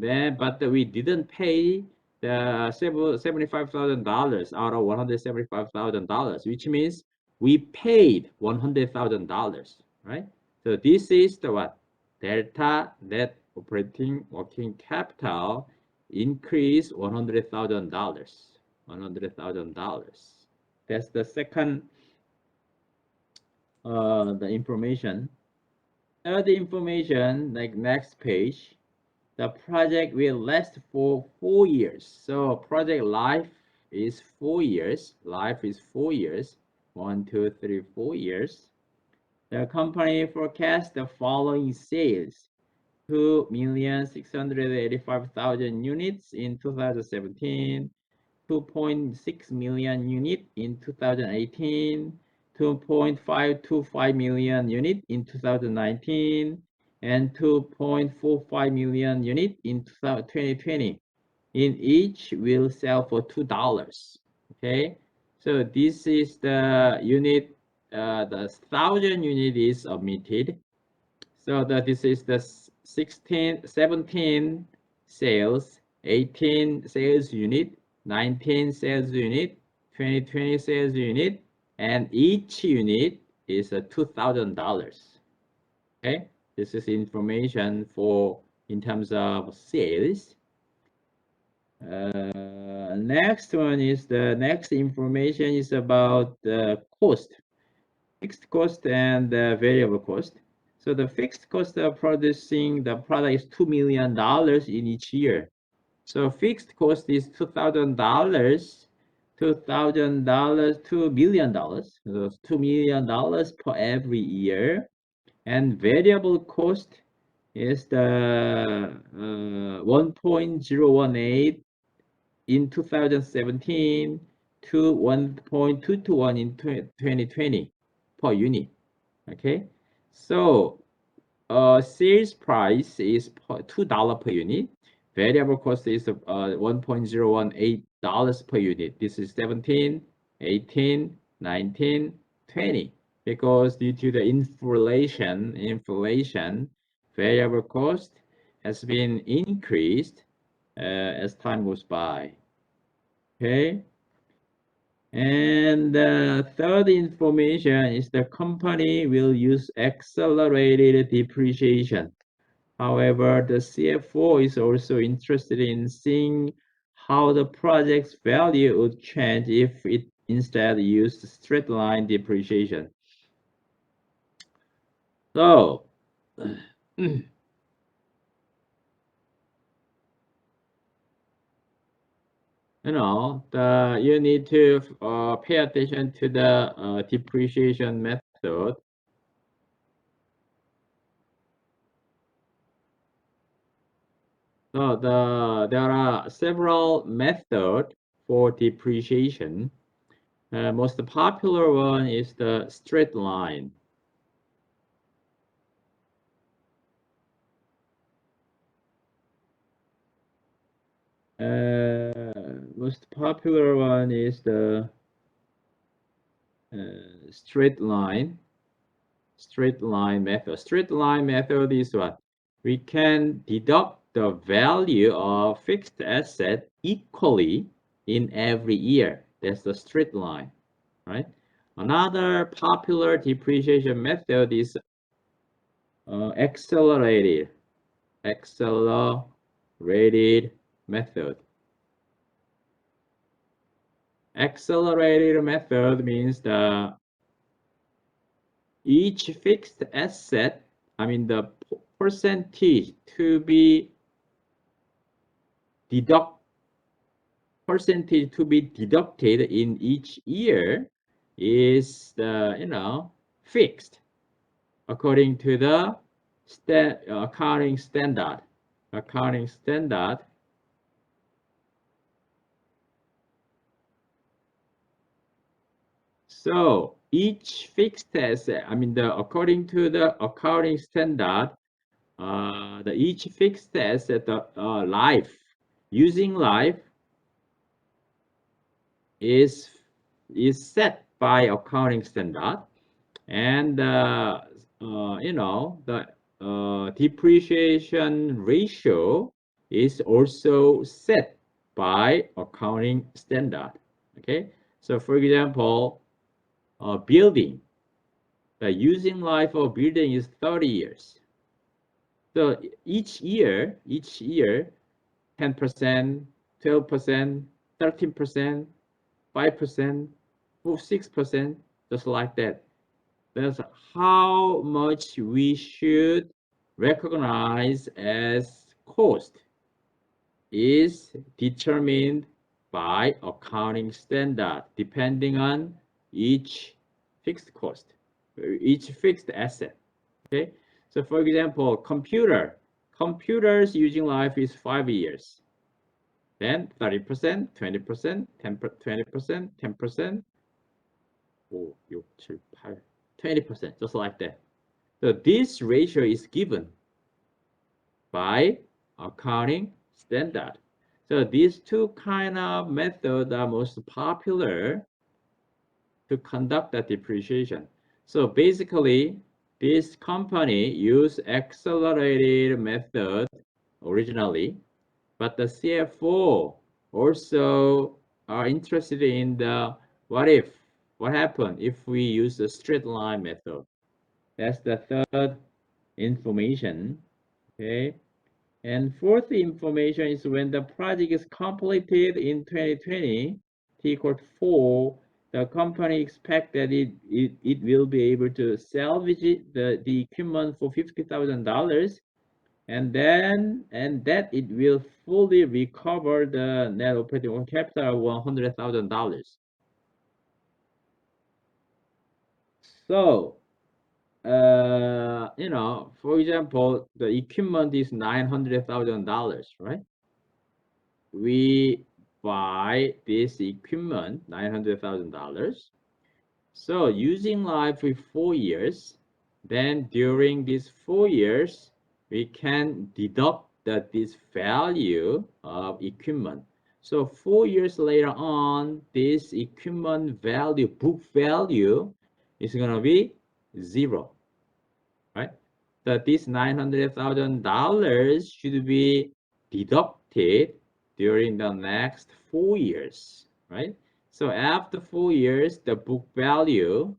then but we didn't pay the $75,000 out of $175,000, which means we paid $100,000, right? So this is the what? Delta net operating working capital increase $100,000. $100,000. That's the second the information. The information, like next page, the project will last for 4 years. So project life is 4 years. Life is 4 years. 1, 2, 3, 4 years. The company forecasts the following sales: 2,685,000 units in 2017, 2.6 million units in 2018, 2.525 million units in 2019, and 2.45 million units in 2020. In each will sell for $2. Okay, so this is the unit, the 1,000 unit is omitted. So that this is the 17 sales, 18 sales unit, 19 sales unit, 20 sales unit, and each unit is $2,000. Okay, this is information for in terms of sales. Next one is the next information is about the cost, fixed cost and the variable cost. So the fixed cost of producing the product is $2 million in each year. So fixed cost is $2,000, $2 million, so $2 million per every year. And variable cost is the 1.018 in 2017 to 1.221 in 2020 per unit. Okay, so sales price is $2 per unit. Variable cost is $1.018 per unit. This is 17, 18, 19, 20. Because due to the inflation, variable cost has been increased as time goes by. Okay. And the third information is the company will use accelerated depreciation. However, the CFO is also interested in seeing how the project's value would change if it instead used straight line depreciation. So, you need to pay attention to the depreciation method. So there are several methods for depreciation. Most popular one is the straight line. Most popular one is the straight line method. Straight line method is what? We can deduct the value of fixed asset equally in every year. That's the straight line, right? Another popular depreciation method is accelerated method. Accelerated method means the each fixed asset, I mean the percentage to be deducted in each year is the fixed according to the accounting standard. So each fixed asset, I mean according to the accounting standard, each fixed asset using life is set by accounting standard, and the depreciation ratio is also set by accounting standard. Okay, so for example, a building, the using life of building is 30 years. So each year, 10%, 12%, 13%, 5%, 6%, just like that. That's how much we should recognize as cost is determined by accounting standard depending on each fixed cost, each fixed asset. Okay, so for example, computers using life is 5 years. Then 30%, 20%, 10, 20%, 10%, 5, 6, 7, 8, 20%, just like that. So this ratio is given by accounting standard. So these two kind of methods are most popular to conduct the depreciation. So basically, this company used accelerated method originally, but the CFO also are interested in the what happened if we use the straight line method. That's the third information. Okay. And fourth information is when the project is completed in 2020, T equal 4, the company expects that it will be able to salvage the equipment for $50,000 and that it will fully recover the net operating working capital of $100,000. So, for example, the equipment is $900,000, right? We buy this equipment, $900,000. So using life with 4 years, then during these 4 years, we can deduct this value of equipment. So 4 years later on, this equipment value, book value, is going to be 0, right? So this $900,000 should be deducted during the next 4 years, right? So after 4 years, the book value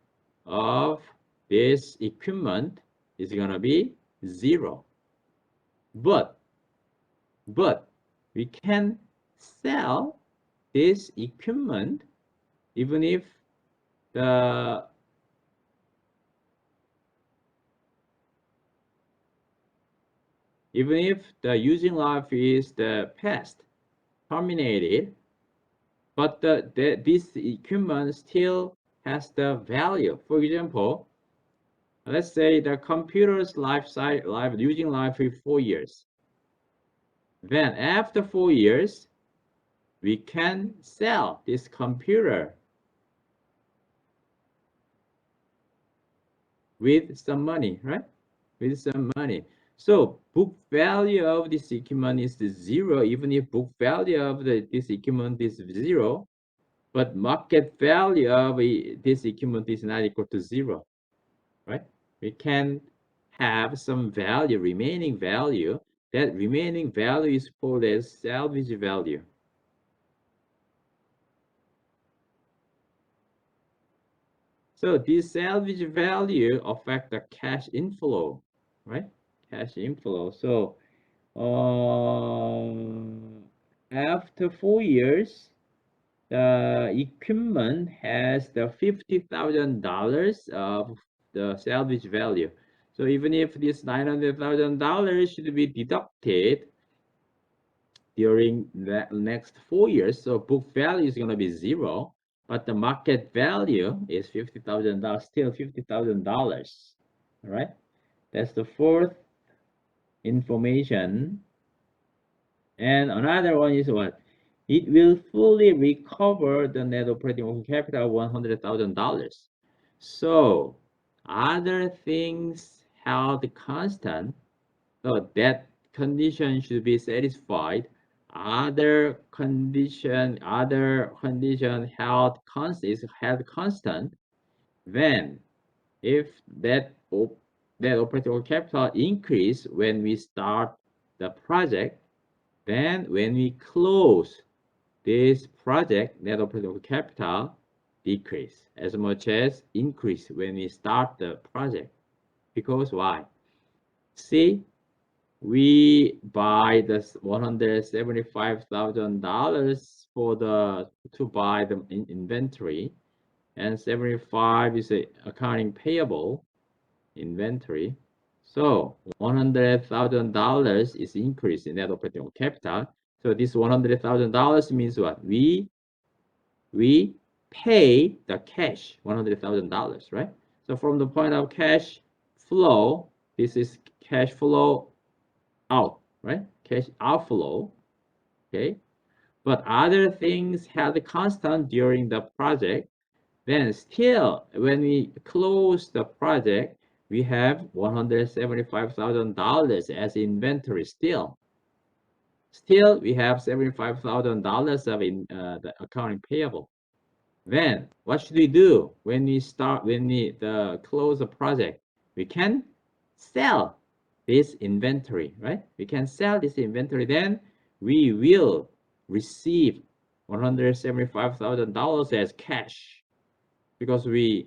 of this equipment is going to be 0. But we can sell this equipment even if the using life is the past terminated, but this equipment still has the value. For example, let's say the computer's life using life is 4 years. Then after 4 years, we can sell this computer with some money, right? With some money. So book value of this equipment is 0, even if book value of this equipment is 0, but market value of this equipment is not equal to 0, right? We can have some value, remaining value. That remaining value is called as salvage value. So this salvage value affect the cash inflow, right? Cash inflow. So after 4 years, the equipment has the $50,000 of the salvage value. So even if this $900,000 should be deducted during the next 4 years, so book value is going to be 0, but the market value is $50,000, still $50,000. All right, that's the fourth information. And another one is what? It will fully recover the net operating working capital of $100,000. So other things held constant, so that condition should be satisfied. Other condition held constant, then if that operating capital increase when we start the project, Then when we close this project, net operating capital decrease as much as increase when we start the project. Because why? See, we buy this $175,000 to buy the inventory, and 75 is a accounting payable inventory. So $100,000 is increase in net operating capital. So this $100,000 means what? We pay the cash $100,000, right? So from the point of cash flow, this is cash flow out, right? Cash outflow, okay? But other things held constant during the project, then still when we close the project, we have $175,000 as inventory still. Still, we have $75,000 of the accounting payable. Then what should we do when we close the project? We can sell this inventory, right? We can sell this inventory. Then we will receive $175,000 as cash because we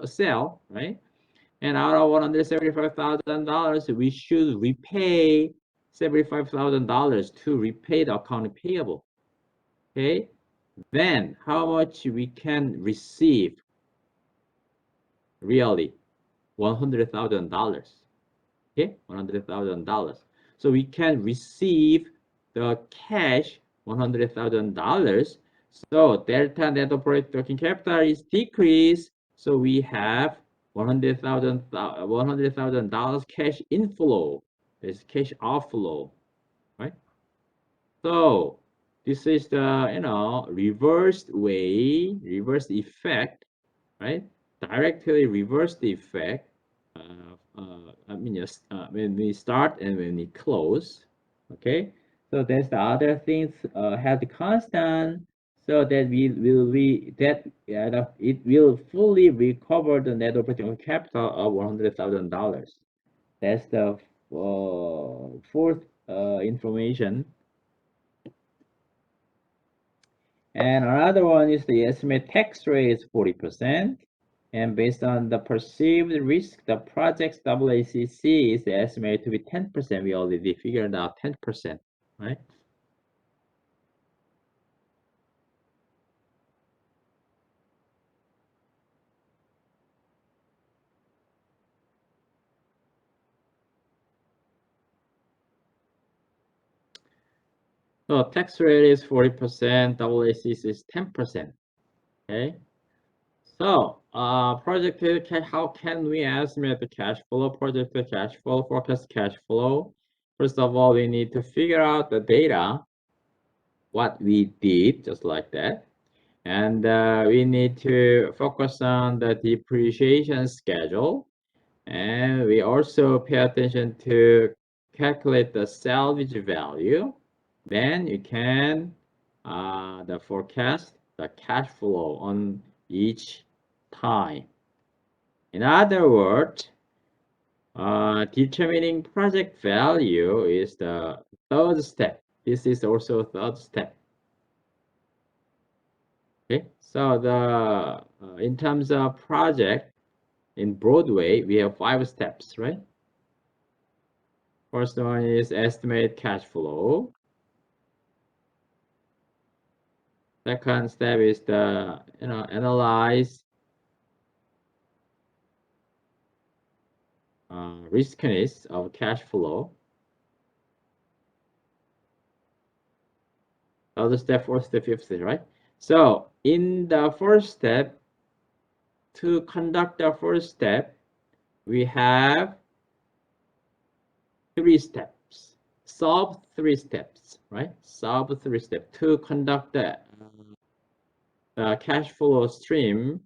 sell, right? And out of $175,000, we should repay $75,000 to repay the accounting payable. Okay. Then how much we can receive? Really, $100,000. Okay, $100,000. So we can receive the cash $100,000. So delta net operating working capital is decreased. So we have $100,000 cash inflow. There's cash outflow, right? So this is the reversed way, reversed effect, right? Directly reverse the effect. I mean, just when we start and when we close. Okay, so that's the other things have the constant, so that it will fully recover the net operating capital of $100,000. That's the fourth information. And another one is the estimate tax rate is 40%. And based on the perceived risk, the project's WACC is estimated to be 10%. We already figured out 10%, right? So tax rate is 40%, WACC is 10%. Okay. So projected cash, how can we estimate the cash flow, projected cash flow, forecast cash flow? First of all, we need to figure out the data, what we did, just like that. And we need to focus on the depreciation schedule. And we also pay attention to calculate the salvage value. Then you can the forecast the cash flow on each time. In other words, determining project value is the third step. This is also third step. Okay, so in terms of project in Broadway, we have 5 steps, right? First one is estimate cash flow. Second step is the analyze riskiness of cash flow. Third step, fourth step, fifth step, right? So in the first step, to conduct the first step, we have 3 steps. Solve 3 steps, right? Solve 3 steps. To conduct the cash flow stream,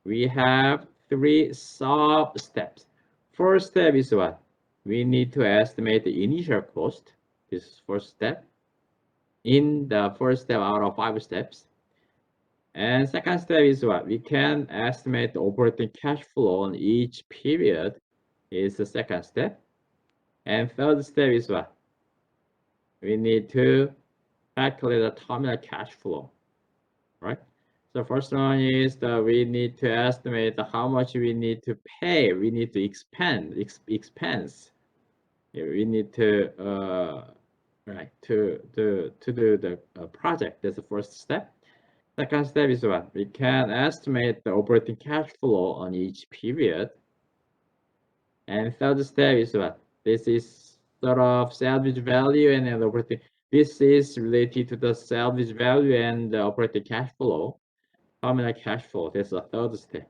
we have 3 solve steps. First step is what? We need to estimate the initial cost. This is first step. In the first step out of 5 steps. And second step is what? We can estimate the operating cash flow on each period is the second step. And third step is what? we need to calculate the terminal cash flow, right? So first one is that we need to estimate how much we need to pay. We need to expense. We need to right to do the project. That's the first step. Second step is what? We can estimate the operating cash flow on each period. And third step is what? This is sort of salvage value and then operating. This is related to the salvage value and the operating cash flow, terminal cash flow. That's the third step.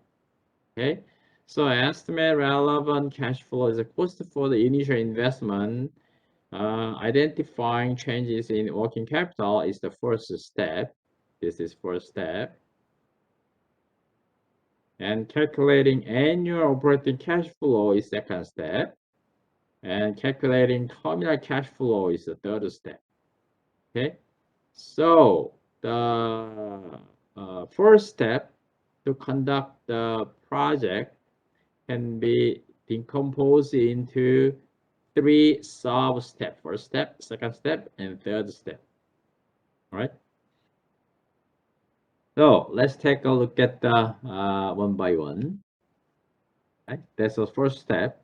Okay. So estimate relevant cash flow is a cost for the initial investment. Identifying changes in working capital is the first step. This is first step. And calculating annual operating cash flow is second step. And calculating terminal cash flow is the third step. Okay. So the first step to conduct the project can be decomposed into three sub-steps. First step, second step, and third step. All right. So let's take a look at the one by one. Right? That's the first step.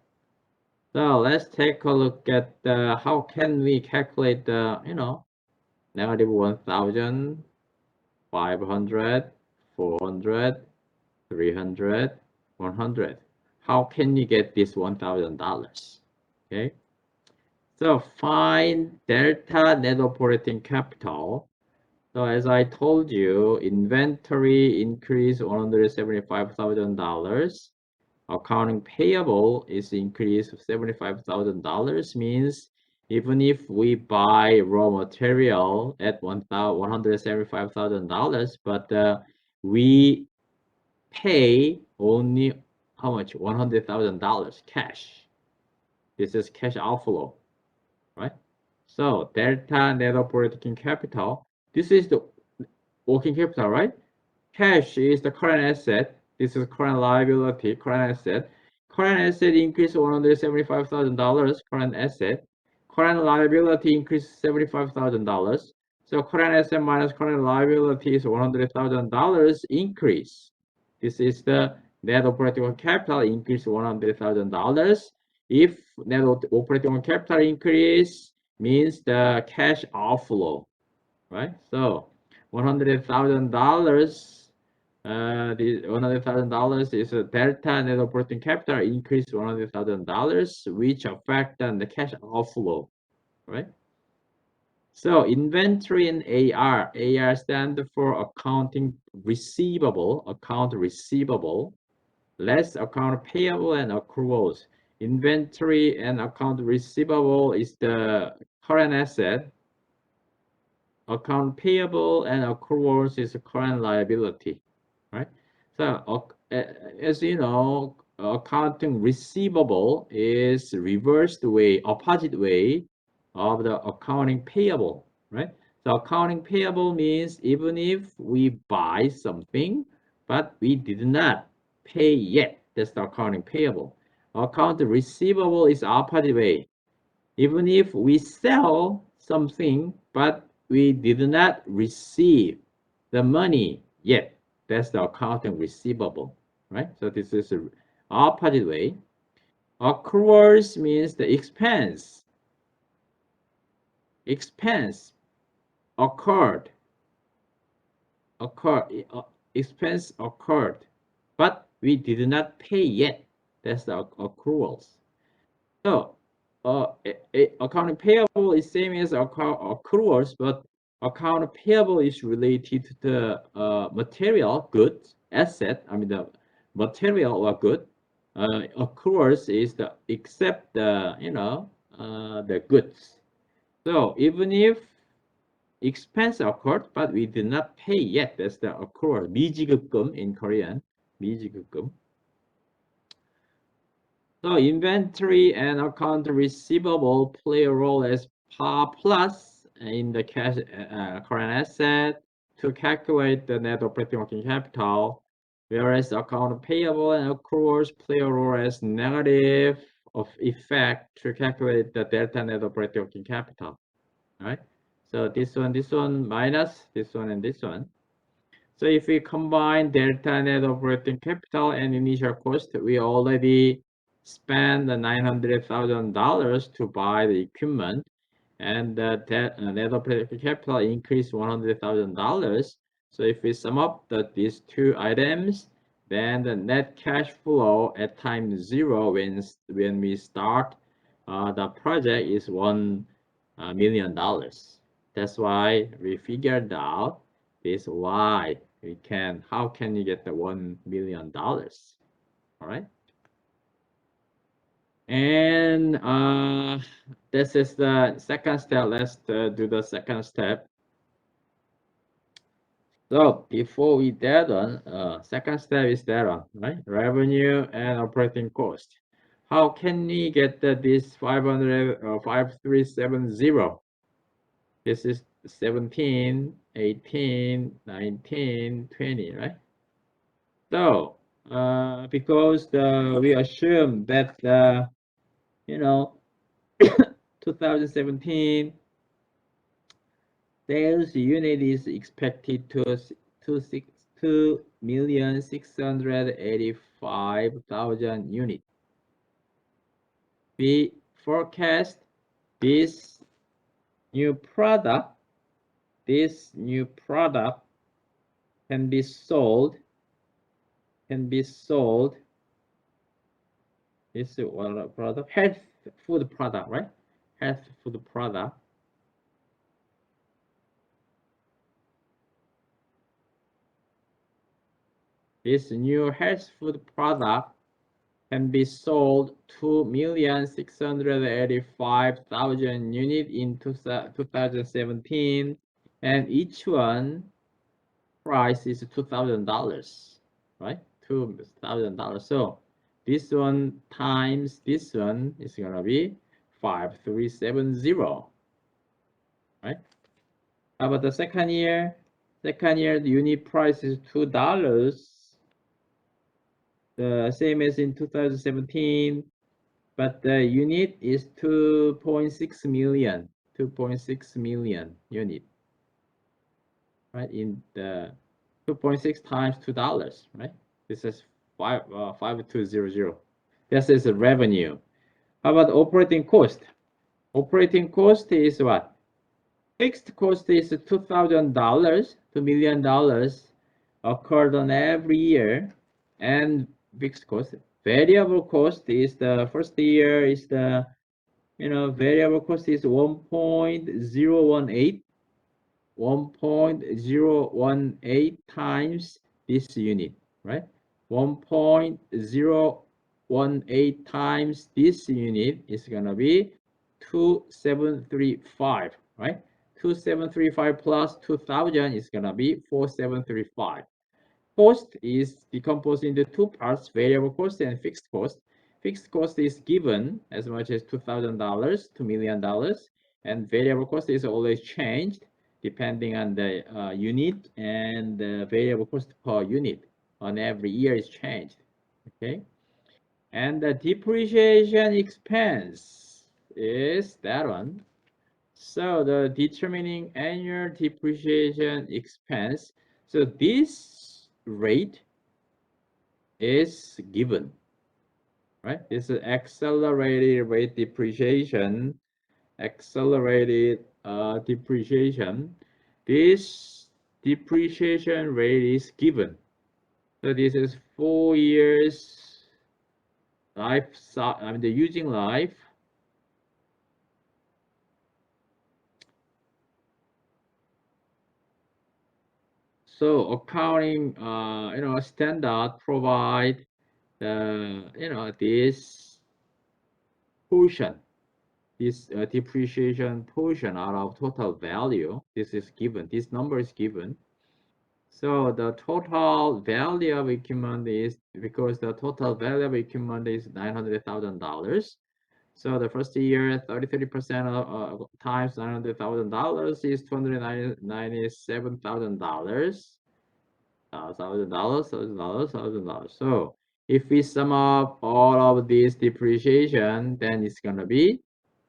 So let's take a look at how can we calculate the negative 1,000, 500, 400, 300, 100. How can you get this $1,000? Okay. So find delta net operating capital. So as I told you, inventory increased $175,000. Accounting payable is increased $75,000. Means even if we buy raw material at $175,000, but we pay only how much? $100,000 cash. This is cash outflow, right? So delta net operating capital. This is the working capital, right? Cash is the current asset. This is current liability, current asset. Current asset increased $175,000. Current asset. Current liability increased $75,000. So current asset minus current liability is $100,000 increase. This is the net operating capital increase $100,000. If net operating capital increase means the cash outflow, right? So $100,000. The $100,000 is a delta net operating capital increase $100,000, which affect the cash outflow, right? So inventory and AR. AR stand for accounting receivable, account receivable, less account payable and accruals. Inventory and account receivable is the current asset. Account payable and accruals is current liability, right? So as you know, accounting receivable is reversed way, opposite way of the accounting payable, right? So accounting payable means even if we buy something, but we did not pay yet, that's the accounting payable. Account receivable is opposite way. Even if we sell something, but we did not receive the money yet, that's the accounting receivable, right? So this is the opposite way. Accruals means the expense occurred, expense occurred, but we did not pay yet. That's the accruals. So accounting payable is same as accruals, but account payable is related to the material goods asset. I mean the material or good. Accruals is the except the the goods. So even if expense occurred, but we did not pay yet, that's the accrual. 미지급금 in Korean. 미지급금. So inventory and account receivable play a role as par plus in the cash current asset to calculate the net operating working capital, whereas account payable and accruals play a role as negative of effect to calculate the delta net operating working capital. right? So this one minus this one and this one. So if we combine delta net operating capital and initial cost, we already spent the $900,000 to buy the equipment, and the net operating capital increased $100,000. So if we sum up these two items, then the net cash flow at time 0 when we start the project is $1 million. That's why we figured out this why how can you get the $1 million? All right. And this is the second step. Let's do the second step. So before we that one, second step is that one, right? Revenue and operating cost. How can we get this 5370? This is 17, 18, 19, 20, right? So because we assume that you know 2017 sales unit is expected to 2,685,000 units. We forecast this new product can be sold. This is what product? Health food product, right? Health food product. This new health food product can be sold 2,685,000 units in 2017, and each one price is $2,000, right? $2,000. So this one times this one is gonna be 5370, right? How about the second year? Second year, the unit price is $2, the same as in 2017, but the unit is 2.6 million, 2.6 million unit, right? In the 2.6 times $2, right? This is 5200. This is the revenue. How about operating cost? Operating cost is what? Fixed cost is $2,000, $2 million occurred on every year, and fixed cost. Variable cost is the first year is the variable cost is 1.018 times this unit, right? 1.018 times this unit is gonna be 2735, right? 2735 plus 2000 is gonna be 4735. Cost is decomposed into two parts, variable cost and fixed cost. Fixed cost is given as much as $2,000, $2 million, and variable cost is always changed depending on the unit, and the variable cost per unit on every year is changed, okay? And the depreciation expense is that one. So the determining annual depreciation expense, so this rate is given, right? This is accelerated rate depreciation, accelerated depreciation. This depreciation rate is given. So this is 4 years life, I mean the using life. So accounting, standard provide this portion, this depreciation portion out of total value. This is given. This number is given. So the total value of equipment is, because the total value of equipment is $900,000. So the first year, 33% of times $900,000 is $297,000. $1,000. So if we sum up all of this depreciation, then it's gonna be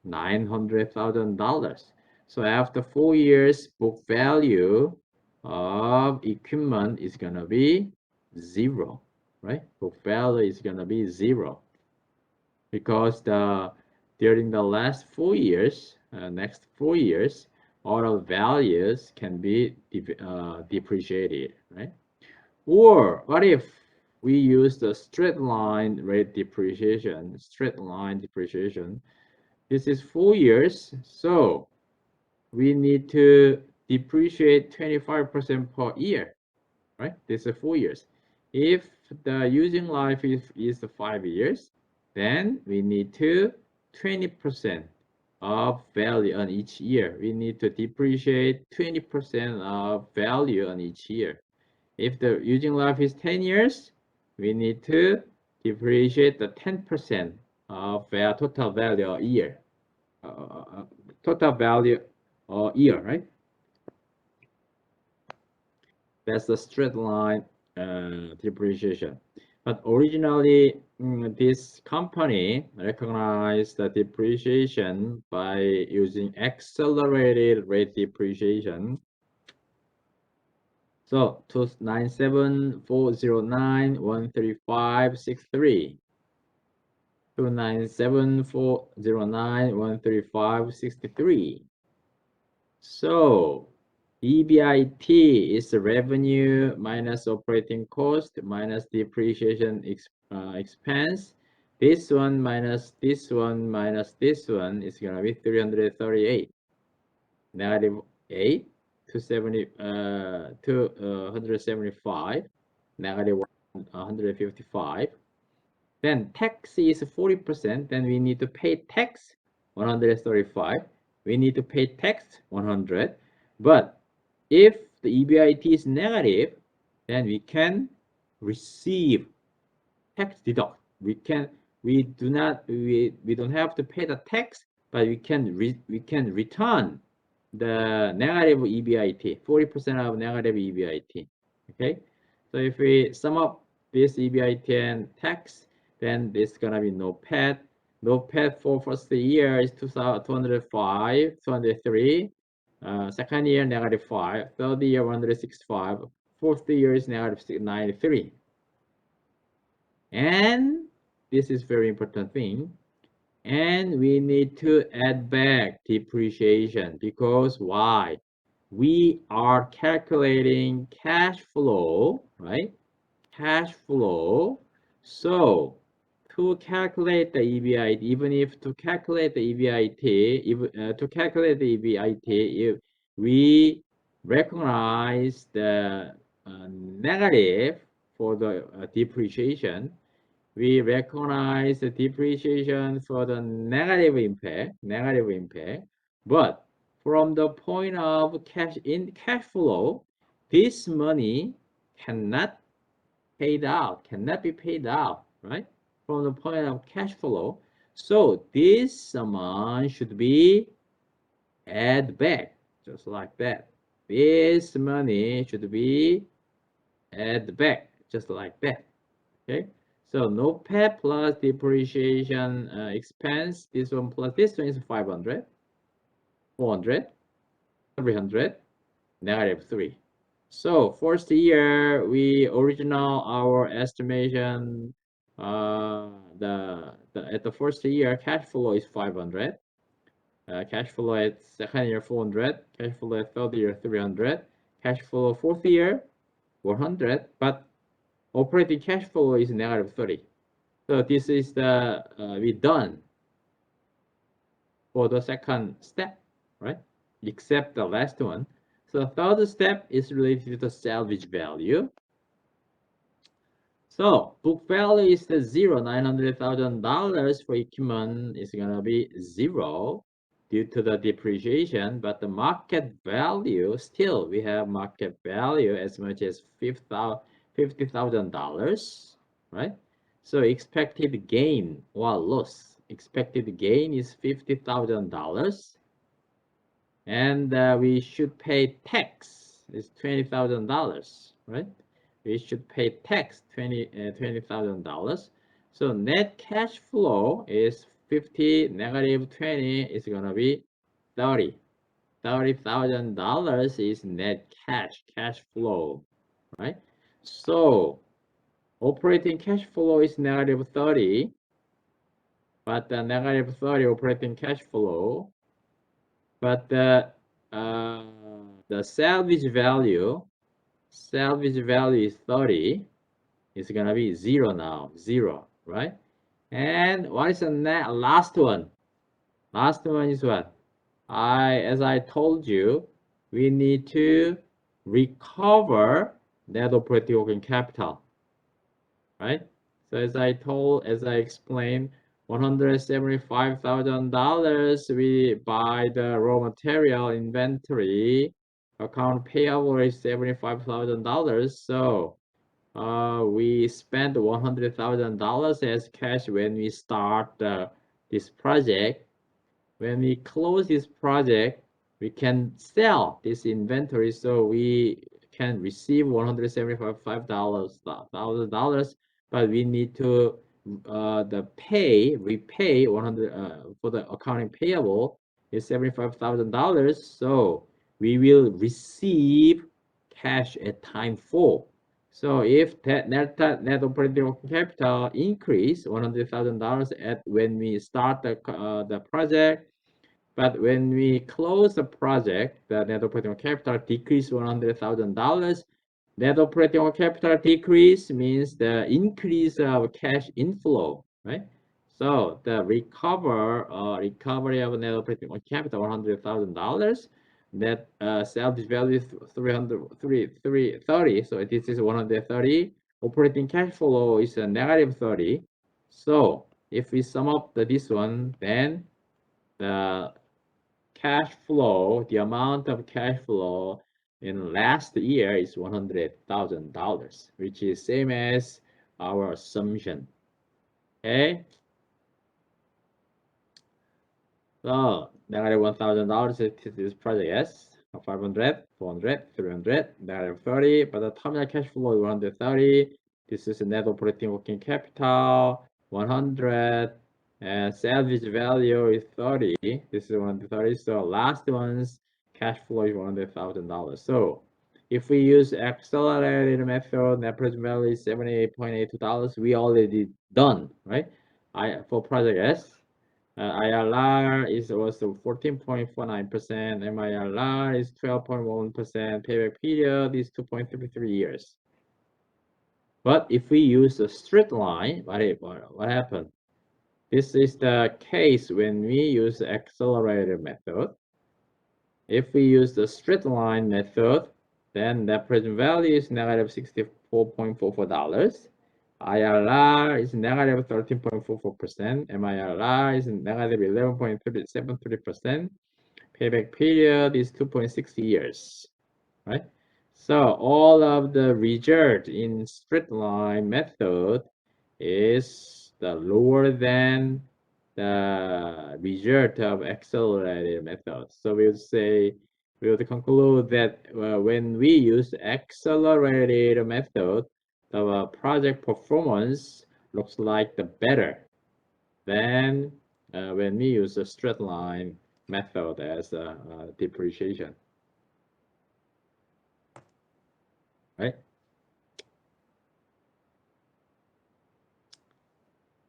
$900,000. So after 4 years, book value of equipment is gonna be 0, right? Book value is gonna be 0 because during the last 4 years, next 4 years, all of values can be depreciated, right? Or what if we use the straight line rate depreciation? Straight line depreciation. This is 4 years, so we need to depreciate 25% per year, right? This is 4 years. If the using life is 5 years, then we need to 20% of value on each year. We need to depreciate 20% of value on each year. If the using life is 10 years, we need to depreciate the 10% of total value a year. Total value a year, right? That's the straight line depreciation. But originally, this company recognized the depreciation by using accelerated rate depreciation. So 29740913563. 29740913563. So EBIT is the revenue minus operating cost minus depreciation expense. This one minus this one minus this one is going to be 338. Negative 8 to 175. Negative 155. Then tax is 40%. Then we need to pay tax 135. We need to pay tax 100. But if the EBIT is negative, then we can receive tax deduct. We don't have to pay the tax, but we can return the negative EBIT, 40% of negative EBIT. Okay, so if we sum up this EBIT and tax, then this is gonna be NOPAT. NOPAT for first year is 205, 203. Second year negative 5. Third year 165. Fourth year is negative 93. And this is very important thing. And we need to add back depreciation because why? We are calculating cash flow, right? Cash flow. So to calculate the EBIT, even if to calculate the EBIT, if we recognize the negative for the depreciation, we recognize the depreciation for the negative impact, but from the point of cash flow, this money cannot be paid out, right? From the point of cash flow. So this amount should be add back, just like that. This money should be add back, just like that. Okay. So NOPAT plus depreciation expense, this one plus this one is 500, 400, 300, negative 3. So first year, we original our estimation, at the first year, cash flow is 500. Cash flow at second year, 400. Cash flow at third year, 300. Cash flow fourth year, 100. But operating cash flow is negative 30. So this is the we done for the second step, right? Except the last one. So the third step is related to the salvage value. So book value is the zero. $900,000 for equipment is gonna be 0 due to the depreciation, but the market value still we have market value as much as $50,000, right? So expected gain or loss. Expected gain is $50,000, and we should pay tax is $20,000, right? We should pay tax $20,000. So net cash flow is 50 negative 20 is gonna be 30. $30,000 is net cash flow, right? So operating cash flow is negative 30, but the negative 30 operating cash flow, but the salvage value is 30. It's gonna be 0 now, 0, right? And what is the last one? Last one is what? As I told you, we need to recover net operating working capital, right? So as I explained, $175,000 we buy the raw material inventory. Account payable is $75,000. So we spent $100,000 as cash when we start this project. When we close this project, we can sell this inventory, so we can receive $175,000, but we need to repay 100 for the accounting payable is $75,000. So we will receive cash at time 4. So if that net operating working capital increase $100,000 at when we start the project, but when we close the project, the net operating capital decrease $100,000. Net operating capital decrease means the increase of cash inflow, right? So the recovery of net operating capital $100,000. Net sales value 330. So this is 130. Operating cash flow is a negative 30. So if we sum up this one, then the cash flow, the amount of cash flow in last year is $100,000, which is same as our assumption. Okay, so negative $1,000 to this project, yes. 500, 400, 300, negative 30, but the terminal cash flow is 130. This is net operating working capital 100, and salvage value is 30. This is 130. So last one's cash flow is $100,000. So if we use accelerated method, net present value is $78.82. We already done, right? For project S. IRR is also 14.49%, MIRR is 12.1%, payback period is 2.33 years. But if we use a straight line, what happened? This is the case when we use the accelerated method. If we use the straight line method, then the present value is negative $64.44. IRR is negative 13.44%. MIRR is negative 11.73%. Payback period is 2.6 years, right? So all of the result in straight line method is the lower than the result of accelerated method. So we would conclude that when we use accelerated method, the project performance looks like the better than when we use a straight line method as a depreciation, right?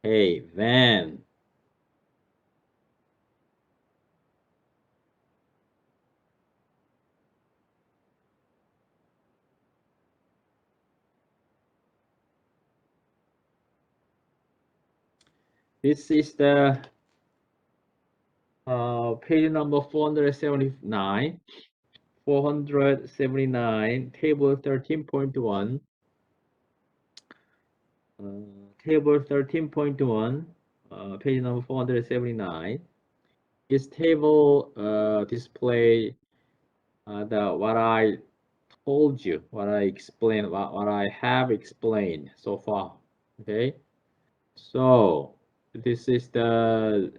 Hey, then this is the page number 479. 479, table 13.1. Table 13.1, page number 479. This table display what I told you, what I explained, what I have explained so far. Okay, so this is the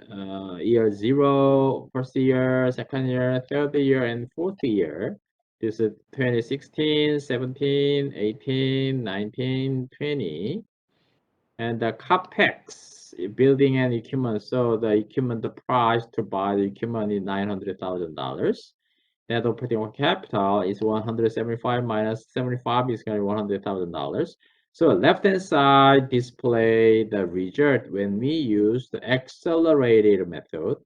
year 0, first year, second year, third year, and fourth year. This is 2016, 17, 18, 19, 20. And the capex, building and equipment. So the equipment, the price to buy the equipment is $900,000. net operating capital is 175 minus 75 is going to be $100,000. So left-hand side display the result when we use the accelerated method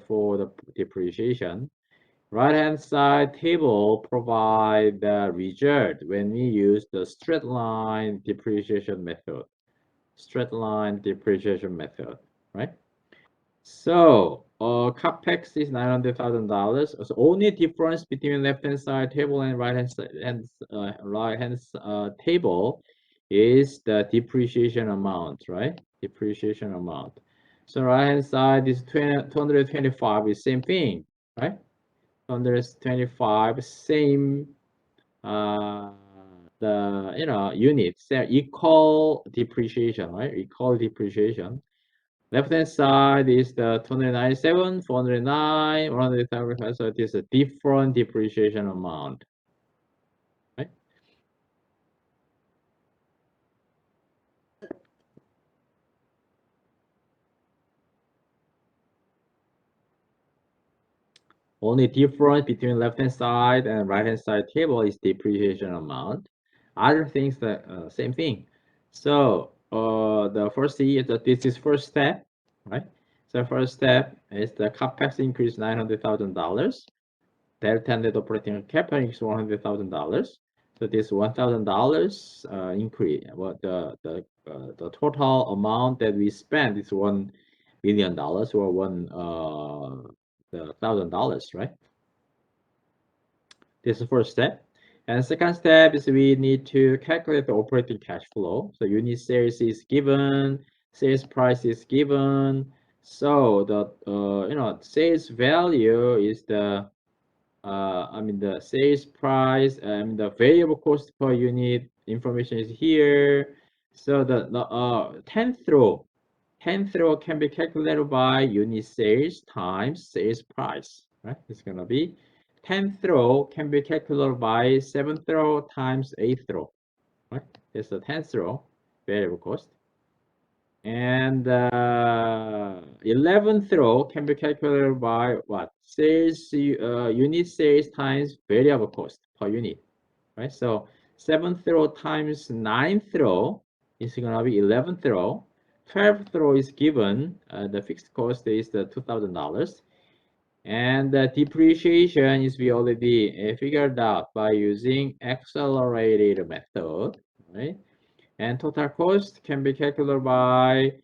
for the depreciation. Right-hand side table provide the result when we use the straight line depreciation method. Right? So, capex is $900,000. So only difference between left-hand side table and right-hand table is the depreciation amount, right? Depreciation amount. So right-hand side is 225 is same thing, right? 225 same the units, they're equal depreciation, right? Equal depreciation. Left hand side is the 297, 409, 135. So it is a different depreciation amount, right? Only difference between left hand side and right hand side table is depreciation amount. Other things that same thing. So the first is that this is first step, right? So first step is the capex increase $900,000. Delta net operating capital is $100,000. So this $1,000 increase, what the total amount that we spend is $1 million or $1,000, right? This is the first step. And second step is we need to calculate the operating cash flow. So unit sales is given, sales price is given. So the sales value is the the sales price, the variable cost per unit information is here. So the 10th row can be calculated by unit sales times sales price, right? It's gonna be 10th row can be calculated by 7th row times 8th row, right? It's the 10th row variable cost. And 11th row can be calculated by what? Sales unit sales times variable cost per unit, right? So 7th row times 9th row is gonna be 11th row. 12th row is given. The fixed cost is the $2,000, and the depreciation is we already figured out by using accelerated method, right? And total cost can be calculated by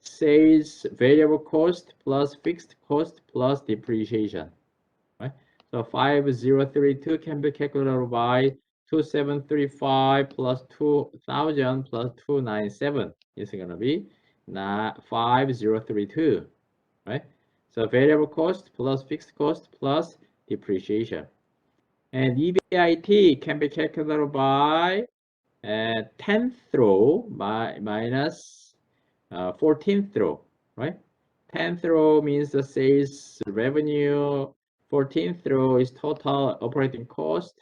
sales variable cost plus fixed cost plus depreciation, right? So 5032 can be calculated by 2735 plus 2000 plus 297 is going to be 5032, right? So variable cost plus fixed cost plus depreciation. And EBIT can be calculated by 10th row minus 14th row, right? 10th row means the sales revenue. 14th row is total operating cost.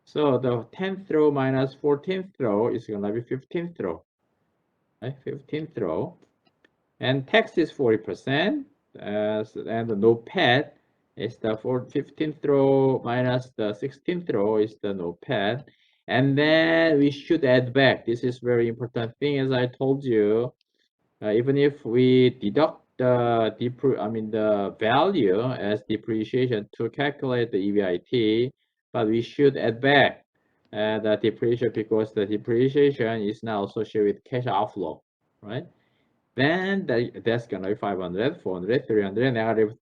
So the 10th row minus 14th row is gonna be 15th row, right? 15th row. And tax is 40%. And the notepad is the 15th row minus the 16th row is the notepad. And then we should add back. This is very important thing, as I told you. Even if we deduct the value as depreciation to calculate the EBIT, but we should add back the depreciation because the depreciation is now associated with cash outflow, right? Then that's gonna be 500, 400, 300, negative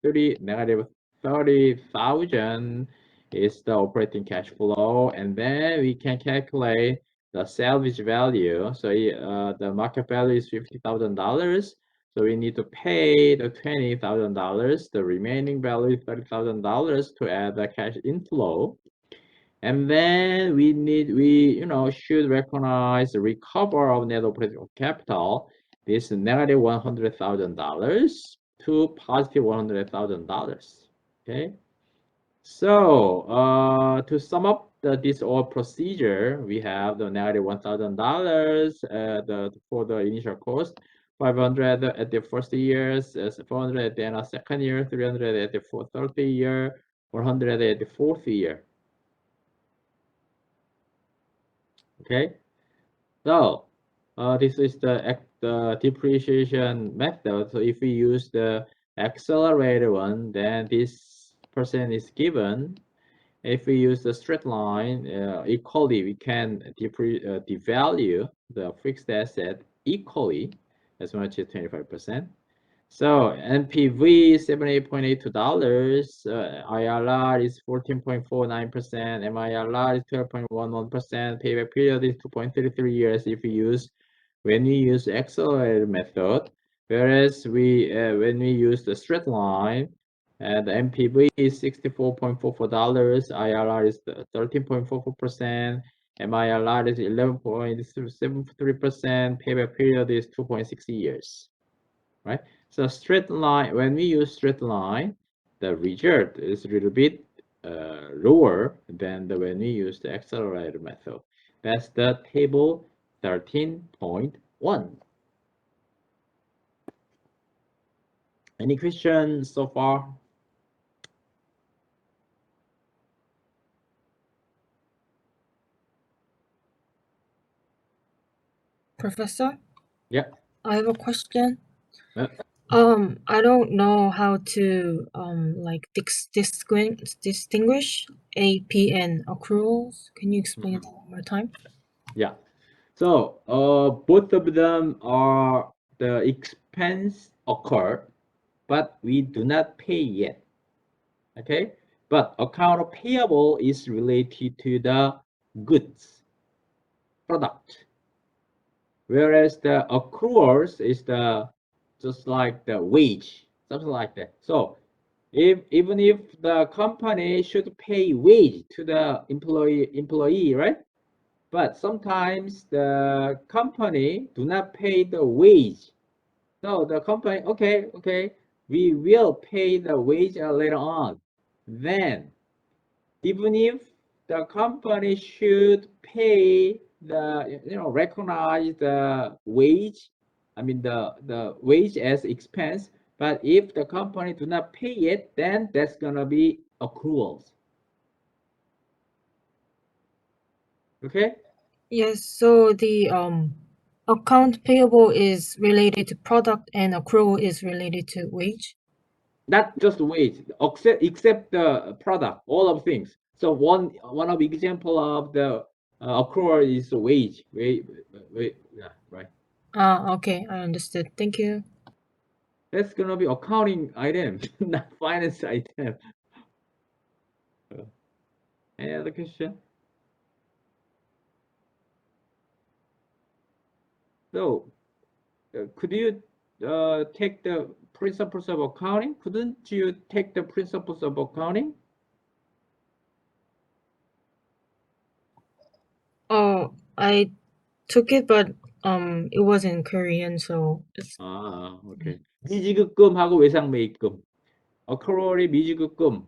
30,000 is the operating cash flow, and then we can calculate the salvage value. So the market value is $50,000. So we need to pay the $20,000. The remaining value is $30,000 to add the cash inflow. And then we should recognize the recover of net operating capital. This negative $100,000 to positive $100,000. Okay. So to sum up this whole procedure, we have the negative $1,000 for the initial cost, 500 at the first year, 400 at the end of second year, 300 at the third year, 400 at the fourth year. Okay, so this is the depreciation method. So if we use the accelerated one, then this percent is given. If we use the straight line equally, we can devalue the fixed asset equally as much as 25%. So NPV is $78.82, IRR is 14.49%, MIRR is 12.11%, payback period is 2.33 years if we use when we use accelerated method, whereas when we use the straight line, the NPV is $64.44, IRR is 13.44%, MIRR is 11.73%, payback period is 2.6 years, right? So straight line, when we use straight line, the result is a little bit lower than when we use the accelerated method. That's the table 13.1. Any questions so far? Professor? Yeah. I have a question. Uh, I don't know how to like distinguish AP and accruals. Can you explain it one more time? Yeah. So both of them are the expense occurred, but we do not pay yet. Okay. But account payable is related to the goods, product. Whereas the accruals is the just like the wage, something like that. So even if the company should pay wage to the employee, right? But sometimes the company do not pay the wage. So the company, okay, we will pay the wage later on. Then even if the company should pay the, recognize the wage, I mean the wage as expense, but if the company do not pay it, then that's gonna be accruals. Okay? Yes, so the account payable is related to product and accrual is related to wage. Not just wage, except the product, all of things. So one of the example of the accrual is wage. Yeah, right. Okay, I understood. Thank you. That's gonna be accounting item, not finance item. Any other question? So, could you take the principles of accounting? Couldn't you take the principles of accounting? Oh, I took it, but it was in Korean, so it's 아, 오케이. 미지급금하고 외상매입금. accrual이 미지급금,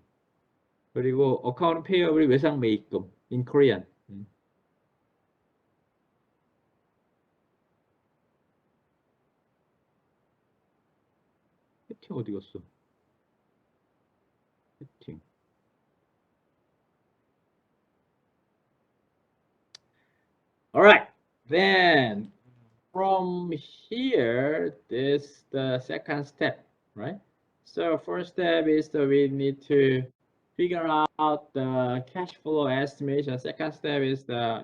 그리고 account payable이 외상매입금. in Korean. 채팅 어디 갔어? 채팅. All right, then from here, this the second step, right? So first step is that we need to figure out the cash flow estimation. Second step is the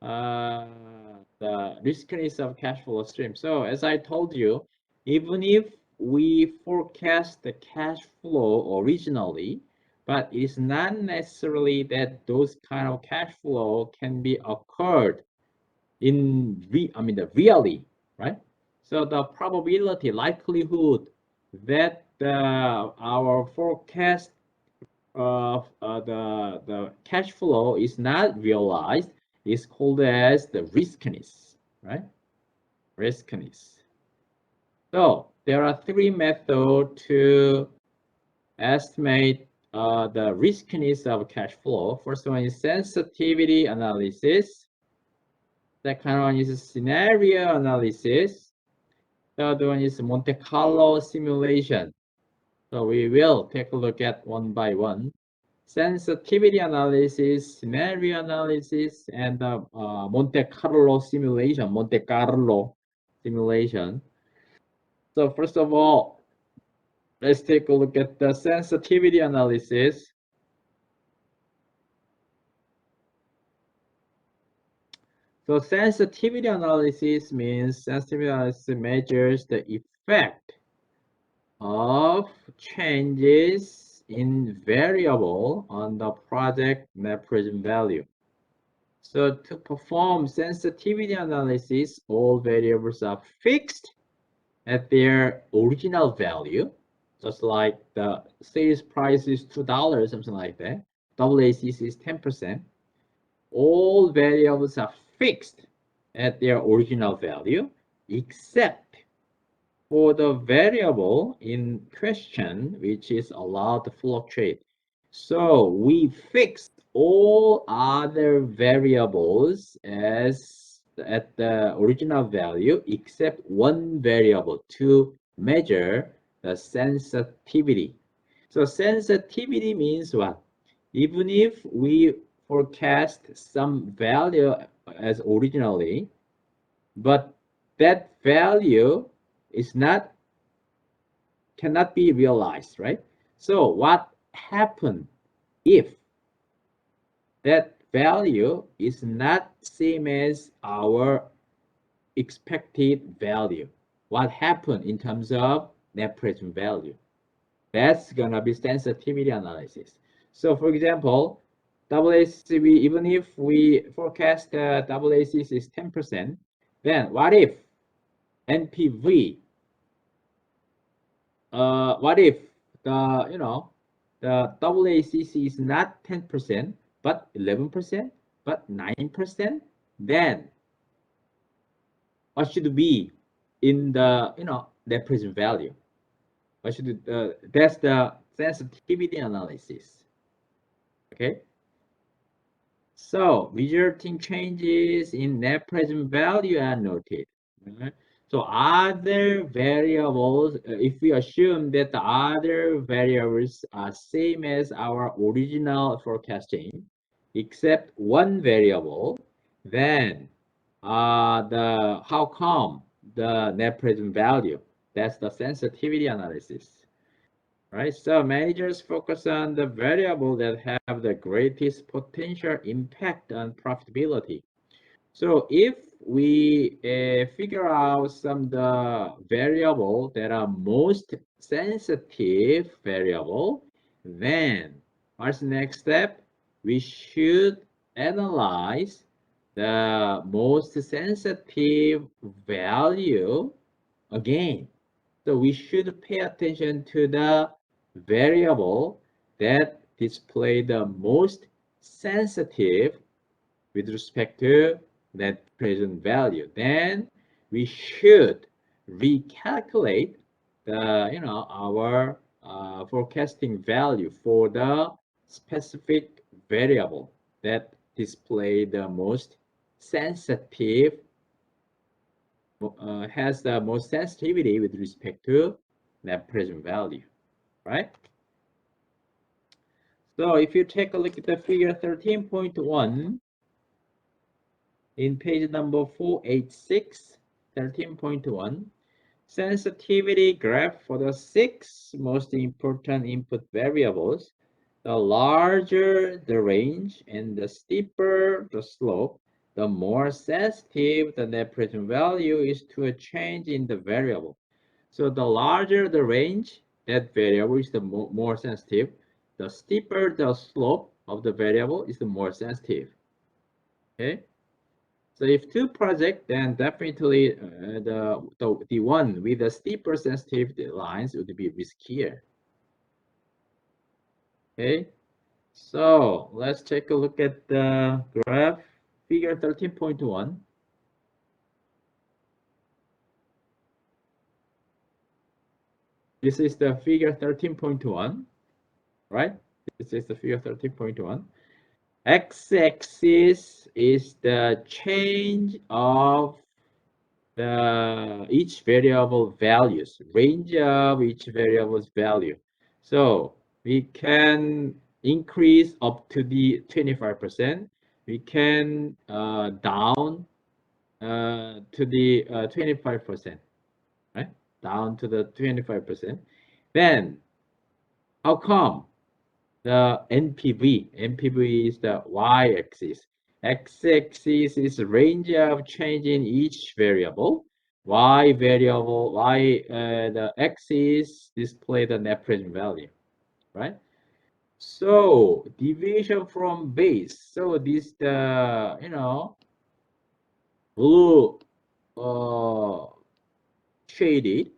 the riskiness of cash flow stream. So as I told you, even if we forecast the cash flow originally, but it's not necessarily that those kind of cash flow can be occurred in the really, right? So the probability, likelihood that our forecast of the cash flow is not realized is called as the riskiness, right? Riskiness. So there are three methods to estimate the riskiness of cash flow. First one is sensitivity analysis. Second one is scenario analysis. Third one is Monte Carlo simulation. So we will take a look at one by one. Sensitivity analysis, scenario analysis, and Monte Carlo simulation. Monte Carlo simulation. So first of all, let's take a look at the sensitivity analysis. So sensitivity analysis means sensitivity analysis measures the effect of changes in variable on the project net present value. So to perform sensitivity analysis, all variables are fixed at their original value, just like the sales price is $2, something like that. WACC is 10%. All variables are fixed at their original value, except for the variable in question, which is allowed to fluctuate. So we fixed all other variables as at the original value except one variable to measure the sensitivity. So sensitivity means what? Even if we forecast some value as originally, but that value is not cannot be realized, right? So what happens if that value is not same as our expected value? What happened in terms of net present value? That's gonna be sensitivity analysis. So for example, WACC, even if we forecast WACC is 10%, then what if NPV, what if the WACC is not 10%, but 11%, but 9%, then what should be in the net present value? What should that's the sensitivity analysis. Okay. So resulting changes in net present value are noted. Right? So other variables, if we assume that the other variables are same as our original forecasting, except one variable, then how come the net present value? That's the sensitivity analysis. Right, so managers focus on the variable that have the greatest potential impact on profitability. So if we figure out some of the variable that are most sensitive variable, then what's the next step? We should analyze the most sensitive value again. So we should pay attention to the variable that display the most sensitive with respect to net present value. Then we should recalculate the our forecasting value for the specific variable that display the most sensitive has the most sensitivity with respect to net present value, right? So if you take a look at the figure 13.1 in page number 486, 13.1, sensitivity graph for the 6 most important input variables. The larger the range and the steeper the slope, the more sensitive the net present value is to a change in the variable. So the larger the range, that variable is the more sensitive. The steeper the slope of the variable is the more sensitive. Okay. So if two projects, then definitely the one with the steeper sensitivity lines would be riskier. Okay. So let's take a look at the graph, figure 13.1. This is the figure 13.1, right? This is the figure 13.1. X-axis is the change of the each variable values, range of each variable's value. So we can increase up to the 25%. We can down to the 25%, right? Down to the 25%. Then how come the NPV is the y-axis. X-axis is the range of change in each variable. The axis display the net present value, right? So deviation from base. So this the blue uh, shaded,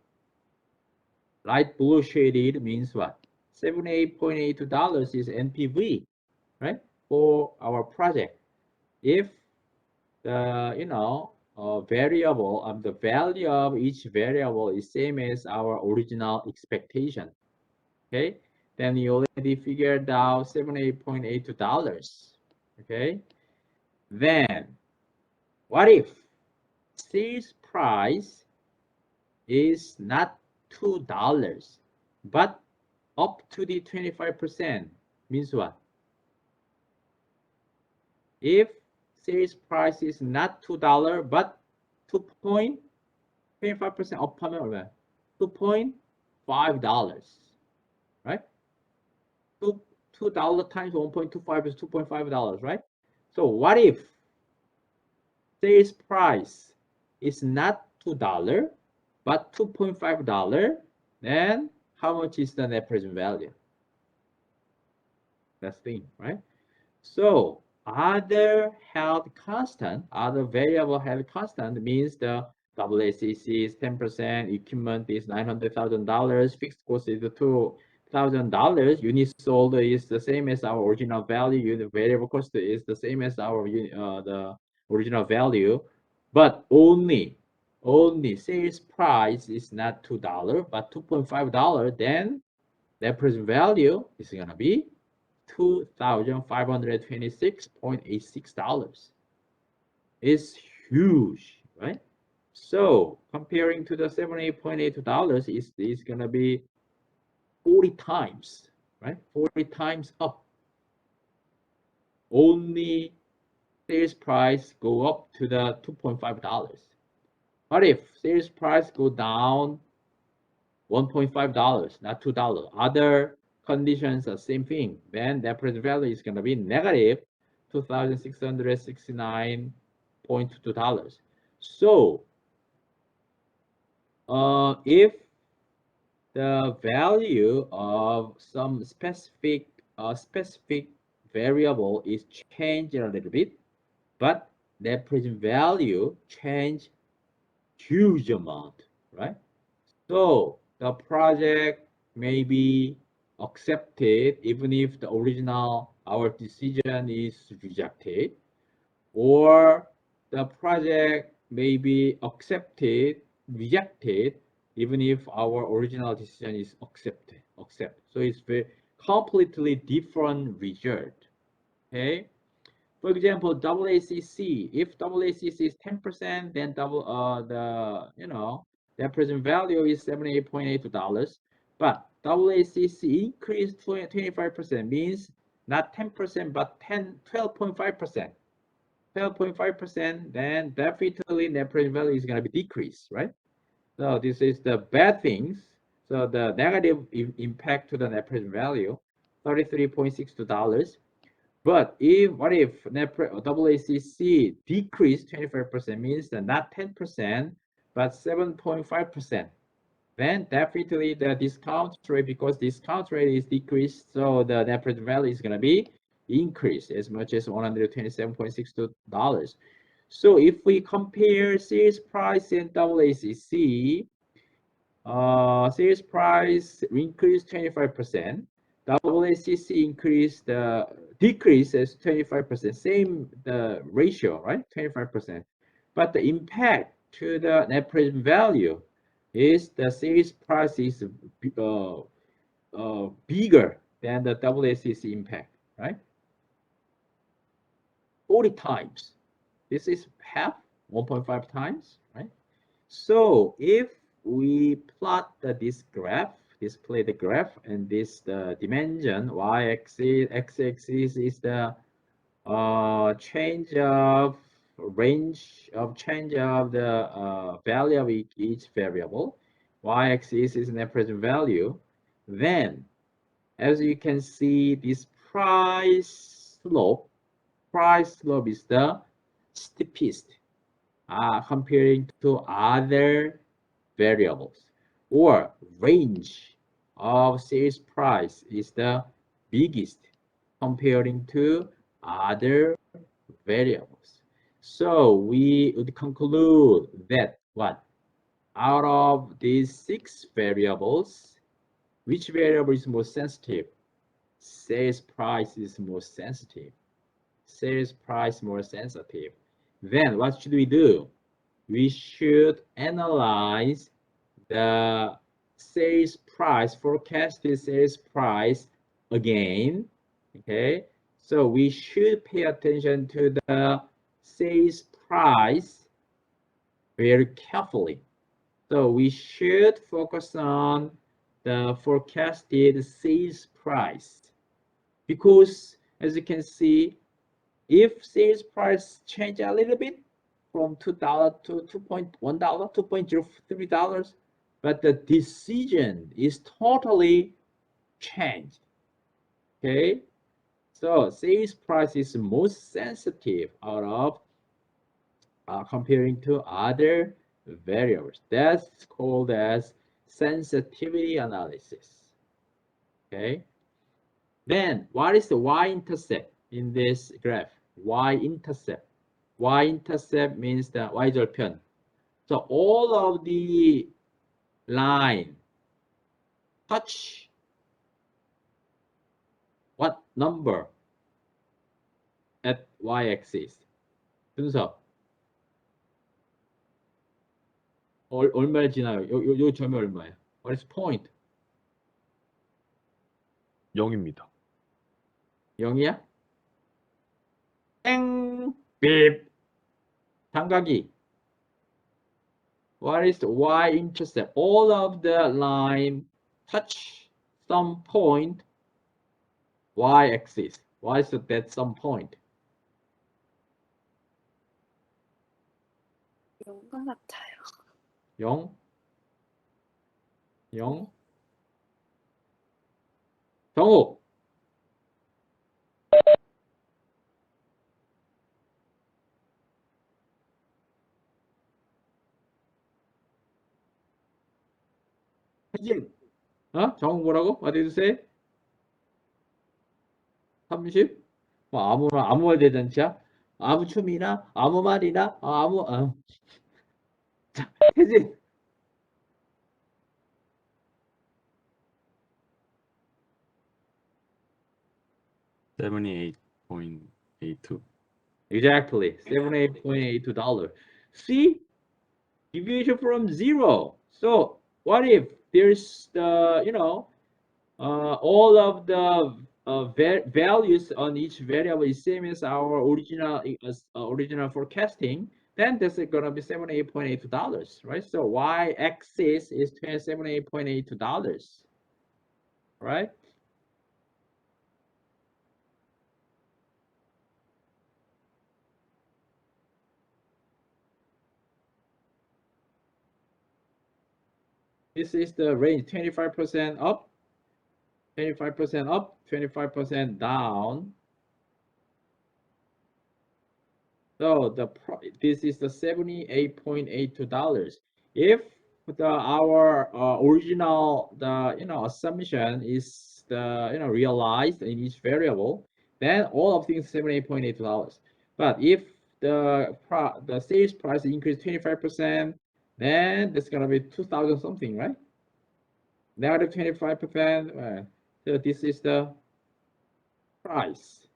light blue shaded means what? $78.82 is NPV, right? For our project. If the variable of the value of each variable is same as our original expectation, okay, then you already figured out $78.82. Okay, then what if sales price is not $2 but up to the 25%? Means what? If sales price is not $2 but 2.25% 업하면 얼마야? $2.5, right? $2 times 1.25 is $2.5, right? So what if sales price is not $2 but $2.5? Then how much is the net present value? That's the thing, right? So other variable held constant means the WACC is 10%, equipment is $900,000, fixed cost is $2,000, unit sold is the same as our original value, unit variable cost is the same as our the original value, but only sales price is not $2 but $2.5, then net present value is gonna be $2,526.86. It's huge, right? So comparing to the $78.82 is gonna be 40 times, right? 40 times up. Only sales price go up to the $2.5. What if sales price go down $1.5, not $2? Other conditions are same thing. Then the present value is gonna be negative $2,669.22. So if the value of some specific variable is changed a little bit, but the present value change huge amount, right? So the project may be accepted even if the original our decision is rejected, or the project may be rejected even if our original decision is accepted. So it's very completely different result. Okay. For example, WACC. If WACC is 10%, then the present value is $78.82. But WACC increased 25% means not 10% but 12.5%. 12.5%, then definitely net present value is going to be decreased, right? So this is the bad things. So the negative impact to the net present value, $33.62. But what if WACC decreased 25% means that not 10% but 7.5%? Then definitely the discount rate, because discount rate is decreased, so the net present value is going to be increased as much as $127.62. So if we compare sales price and WACC, sales price increased 25%. WACC decrease as 25%, same the ratio, right? 25%. But the impact to the net present value is the sales price is bigger than the WACC impact, right? 40 times. This is half, 1.5 times, right? So if we plot this graph, display the graph, and this the dimension, y-axis, x-axis is the change of range of change of the value of each variable. Y-axis is net present value. Then, as you can see, this price slope is the steepest comparing to other variables, or range of sales price is the biggest comparing to other variables. So we would conclude that what? Out of these 6 variables, which variable is more sensitive? Sales price is more sensitive. Sales price more sensitive. Then what should we do? We should analyze the sales price, forecasted sales price again. Okay, so we should pay attention to the sales price very carefully. So we should focus on the forecasted sales price, because as you can see, if sales price change a little bit from $2 to $2.1, $2.03, but the decision is totally changed. Okay, so sales price is most sensitive out of comparing to other variables. That's called as sensitivity analysis. Okay, then what is the y-intercept in this graph? Y-intercept. Y-intercept means the y절편. So all of the line touch what number at y-axis? 순서. 얼마를 지나요? 요 점이 얼마예요? What is point? 0입니다. 0이야? 땡! 빕! 삼각이. What is the y-intercept? All of the line touch some point y-axis. What is that some point? 0과 같아요. 0? 0? 정우! 혜진! 정우 뭐라고? What did you say? 30? 뭐 아무 말 대잔치야? 아무 춤이나? 아무 말이나? 자, 혜진! 78.82. Exactly. $78.82. See? Deviation from 0. So what if there's all of the values on each variable is same as our original forecasting, then this is gonna be $78.82, right? So y-axis is $78.82, right? This is the range, 25% up, 25% up, 25% down. So this is the $78.82. If our original assumption is realized in each variable, then all of things $78.82. But if the sales price increase 25%, then it's gonna be 2,000 something, right? Negative 25%. So this is the price.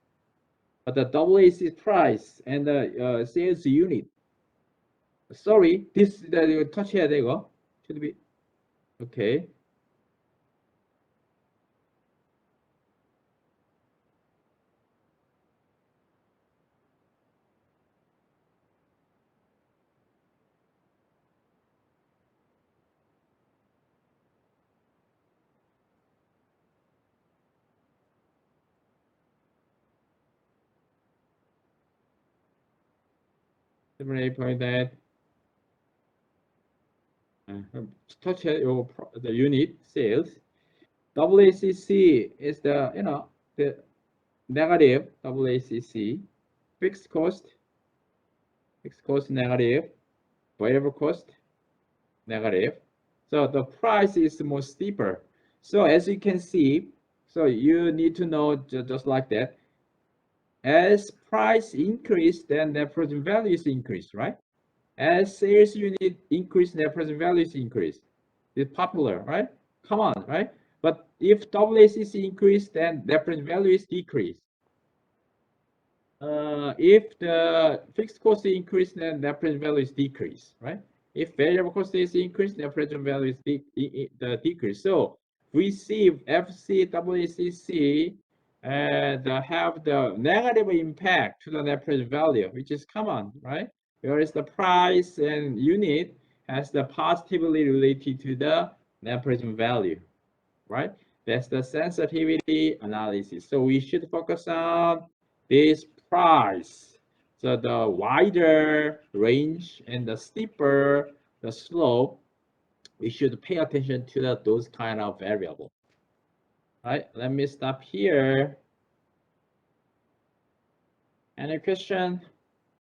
But the WAC price and the sales unit. Sorry, this 이거 터치해야 돼 이거. Should be okay. point that touch your the unit sales. WACC is the the negative WACC. Fixed cost negative, variable cost negative. So the price is more steeper. So as you can see, so you need to know just like that. As price increase, then net present value is increased, right? As sales unit increase, net present value is increased. It's popular, right? Come on, right? But if WACC increase, then net present value is decreased. If the fixed cost increase, then net present value is decreased, right? If variable cost is increased, net present value is decreased. So we see FC, WACC, have the negative impact to the net present value, which is common, right? Whereas the price and unit has the positively related to the net present value, right? That's the sensitivity analysis. So we should focus on this price. So the wider range and the steeper the slope, we should pay attention to those kind of variables. All right, let me stop here. Any question?